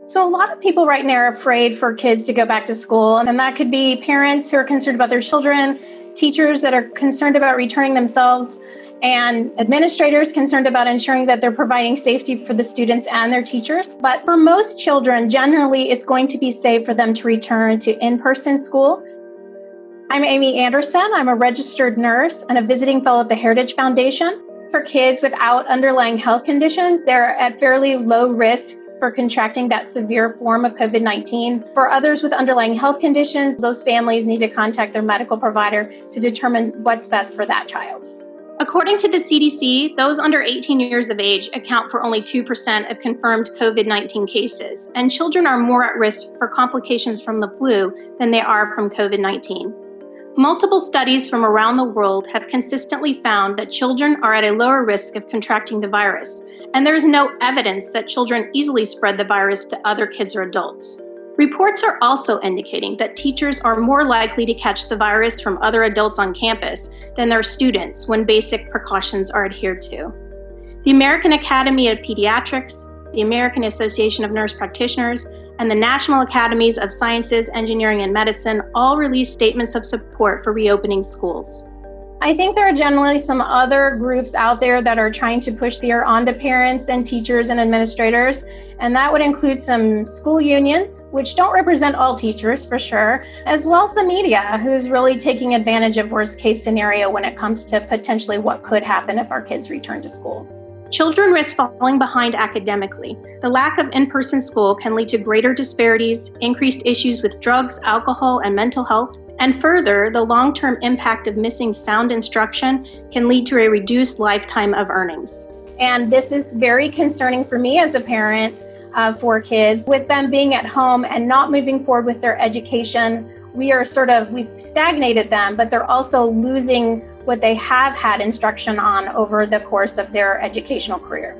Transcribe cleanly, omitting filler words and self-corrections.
So a lot of people right now are afraid for kids to go back to school, and that could be parents who are concerned about their children, teachers that are concerned about returning themselves, and administrators concerned about ensuring that they're providing safety for the students and their teachers. But for most children, generally, it's going to be safe for them to return to in-person school. I'm Amy Anderson. I'm a registered nurse and a visiting fellow at the Heritage Foundation. For kids without underlying health conditions, they're at fairly low risk for contracting that severe form of COVID-19. For others with underlying health conditions, those families need to contact their medical provider to determine what's best for that child. According to the CDC, those under 18 years of age account for only 2% of confirmed COVID-19 cases, and children are more at risk for complications from the flu than they are from COVID-19. Multiple studies from around the world have consistently found that children are at a lower risk of contracting the virus, and there is no evidence that children easily spread the virus to other kids or adults. Reports are also indicating that teachers are more likely to catch the virus from other adults on campus than their students when basic precautions are adhered to. The American Academy of Pediatrics, the American Association of Nurse Practitioners, and the National Academies of Sciences, Engineering, and Medicine all released statements of support for reopening schools. I think there are generally some other groups out there that are trying to push the air onto parents and teachers and administrators, and that would include some school unions, which don't represent all teachers for sure, as well as the media, who's really taking advantage of worst case scenario when it comes to potentially what could happen if our kids return to school. Children risk falling behind academically. The lack of in-person school can lead to greater disparities, increased issues with drugs, alcohol, and mental health. And further, the long-term impact of missing sound instruction can lead to a reduced lifetime of earnings. And this is very concerning for me as a parent of 4 kids. With them being at home and not moving forward with their education, we've stagnated them, but they're also losing what they have had instruction on over the course of their educational career.